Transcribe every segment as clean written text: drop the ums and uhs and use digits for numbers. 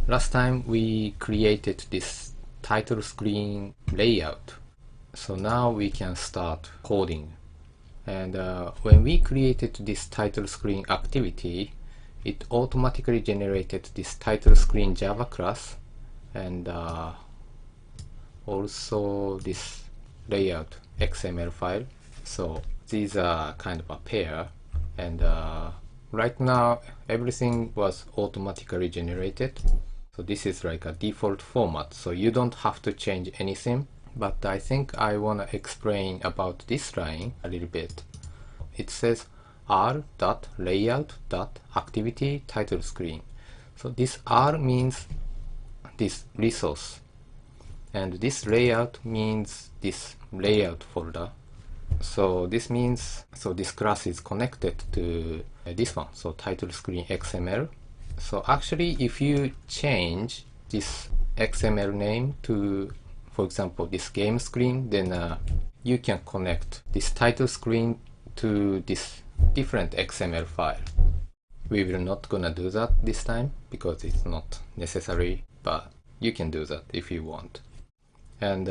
last time we created this title screen layout. So now we can start coding. And when we created this title screen activity, it automatically generated this title screen Java class and also this layout XML file. So these are kind of a pair, and right now everything was automatically generated. So this is like a default format, so you don't have to change anything. But I think I want to explain about this line a little bit. It says r.layout.activity title screen. So this R means this resource, and this layout means this layout folder. So this means, so this class is connected to this one, so title screen XML. So actually if you change this XML name to, for example, this GameScreen, then you can connect this title screen to this different XML file. We will not gonna do that this time because it's not necessary, but you can do that if you want. And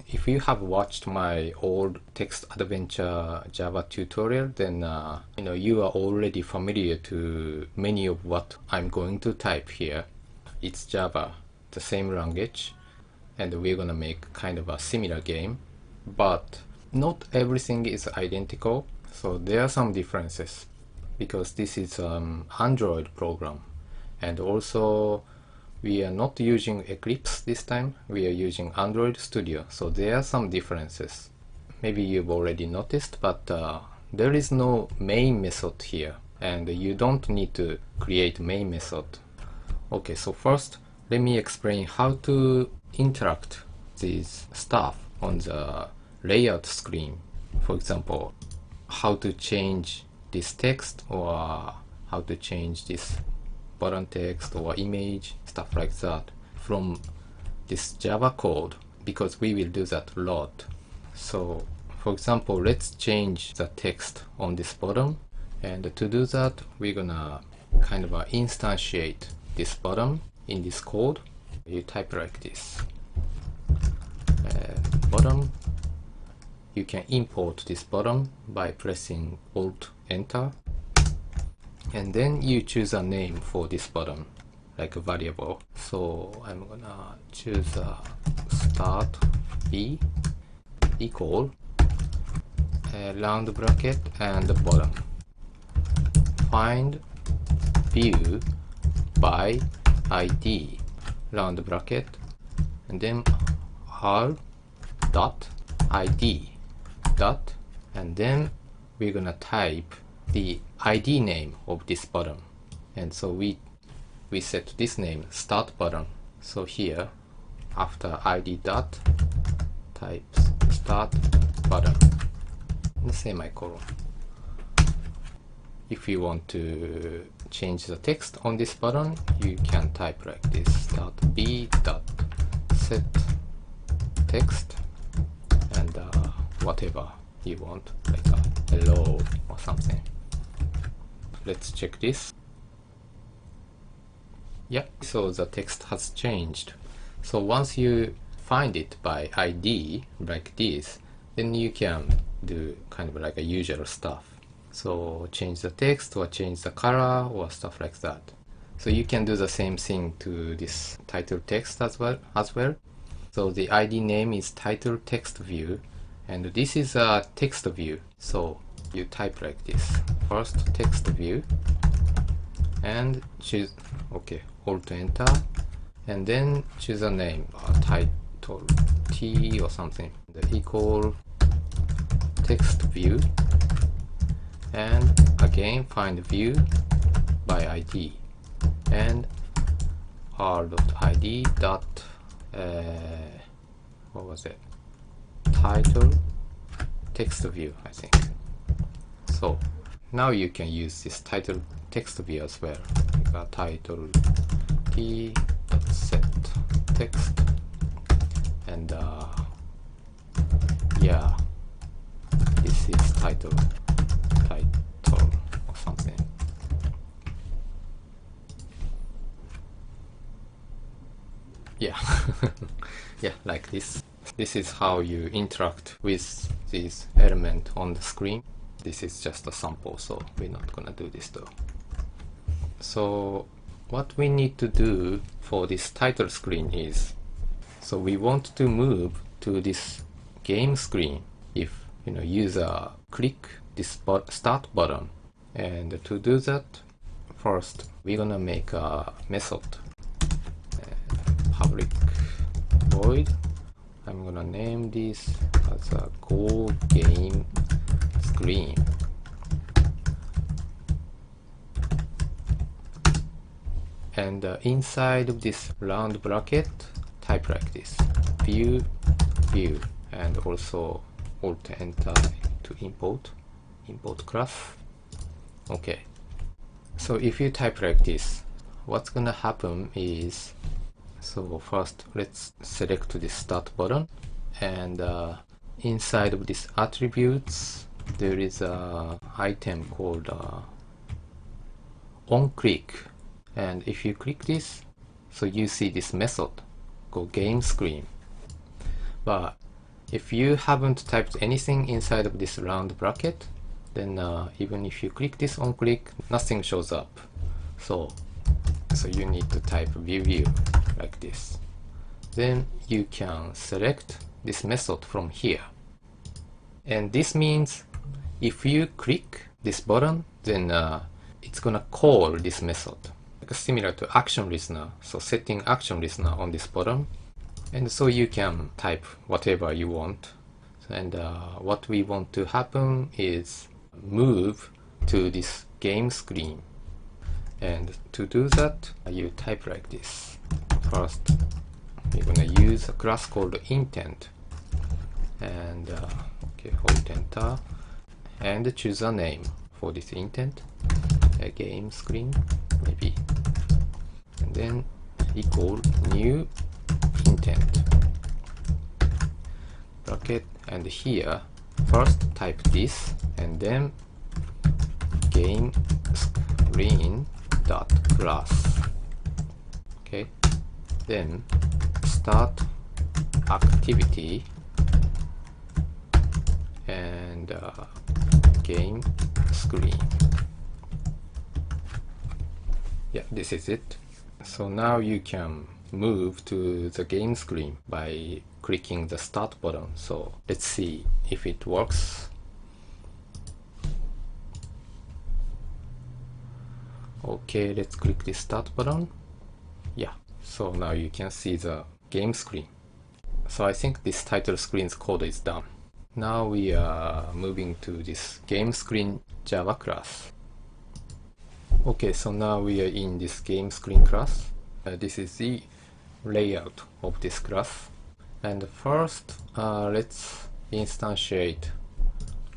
if you have watched my old text adventure Java tutorial, then you are already familiar to many of what I'm going to type here. It's Java, the same language, and we're gonna make kind of a similar game, but not everything is identical. So there are some differences because this is Android program, and also we are not using Eclipse this time, we are using Android Studio, so there are some differences. Maybe you've already noticed, but there is no main method here, and you don't need to create main method. Okay, so first let me explain how to interact this stuff on the layout screen. For example, how to change this text, or how to change this button text or image, stuff like that from this Java code, because we will do that a lot. So for example, let's change the text on this bottom, and to do that we're gonna kind of instantiate this bottom in this code. You type like this, bottom. You can import this bottom by pressing Alt Enter, and then you choose a name for this bottom, like a variable. So I'm gonna choose a start b equal round bracket and the bottom, find view by id round bracket, and then r dot id dot, and then we're gonna type the ID name of this bottom, and so we set this name start bottom. So here after ID dot type start bottom and semicolon. If you want to change the text on this button, you can type like this, start b dot set text, and whatever you want, like a hello or something. Let's check this. Yeah, so the text has changed. So once you find it by ID like this, then you can do kind of like a usual stuff. So change the text or change the color or stuff like that. So you can do the same thing to this title text as well. So the ID name is title text view, and this is a text view. So you type like this, first text view, and choose, okay, Alt Enter, and then choose a name, title T or something, the equal text view, and again find view by ID, and r.id dot what was it, title text view, I think. So now you can use this title text view as well, like a title t set text, and yeah, this is title or something. yeah. Yeah, like this. This is how you interact with this element on the screen. This is just a sample, so we're not gonna do this though. So what we need to do for this title screen is, so we want to move to this game screen if user click this start button. And to do that, first we're gonna make a method, public void. I'm gonna name this as a Go game screen. And inside of this round bracket, type like this: view, and also Alt Enter to import class. Okay. So if you type like this, what's gonna happen is, so first let's select this start button, and inside of this attributes there is a item called OnClick, and if you click this, so you see this method Go game screen. But if you haven't typed anything inside of this round bracket, then even if you click this OnClick, nothing shows up. So you need to type view like this. Then you can select this method from here. And this means if you click this button, then it's gonna call this method, like similar to action listener. So setting action listener on this button, and so you can type whatever you want. And what we want to happen is move to this game screen. And to do that, you type like this. First, we're gonna use a class called intent, and okay, hold enter, and choose a name for this intent, a game screen maybe, and then equal new intent bracket, and here first type this, and then game screen dot class. Okay, then start activity and game screen. Yeah, this is it. So now you can move to the game screen by clicking the start button. So let's see if it works. Okay, let's click the start button. Yeah, so now you can see the game screen. So I think this title screen's code is done. Now we are moving to this game screen Java class. Okay, so now we are in this game screen class. This is the layout of this class. And first, let's instantiate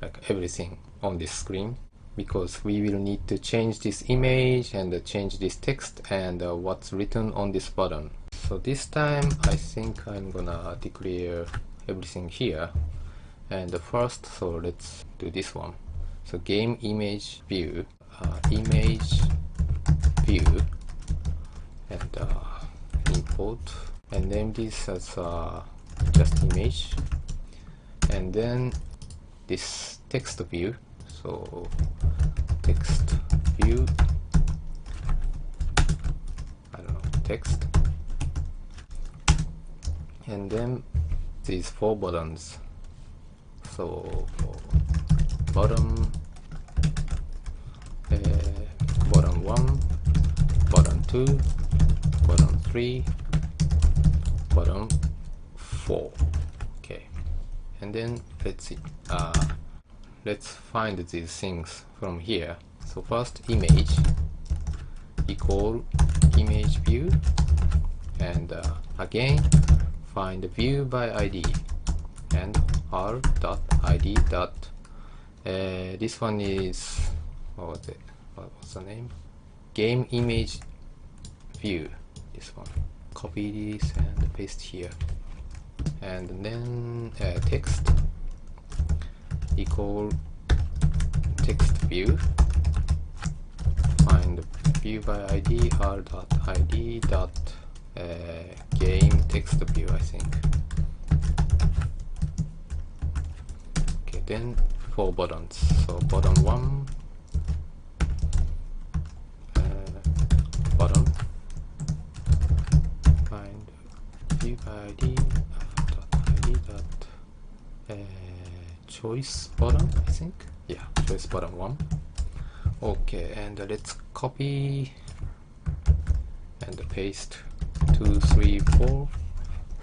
like everything on this screen, because we will need to change this image and change this text and what's written on this button. So this time I think I'm gonna declare everything here. And first, so let's do this one. So game image view, image view, and import, and name this as just image, and then this text view. So text view, I don't know, text, and then these 4 buttons. So bottom, bottom 1, bottom 2, bottom 3, bottom 4. Okay, and then let's see. Let's find these things from here. So first, image equal image view, and again find view by ID, and r.id. This one is, what was it? What was the name? Game image view. This one. Copy this and paste here, and then text equal text view, find view by ID r.id dot game text view, I think. Okay, then 4 buttons. So button 1, button, find view ID, choice button, I think. Yeah, choice button 1. Okay, and let's copy and paste 2, 3, 4.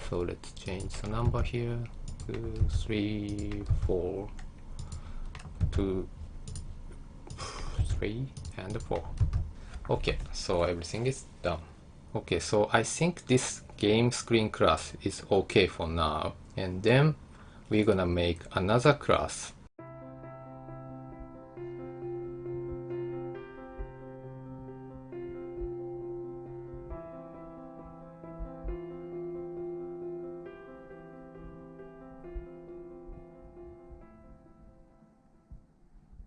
So let's change the number here. 2, 3, 4, 2, 3, and 4. Okay, so everything is done. Okay, so I think this GameScreen class is okay for now. And then we're gonna make another class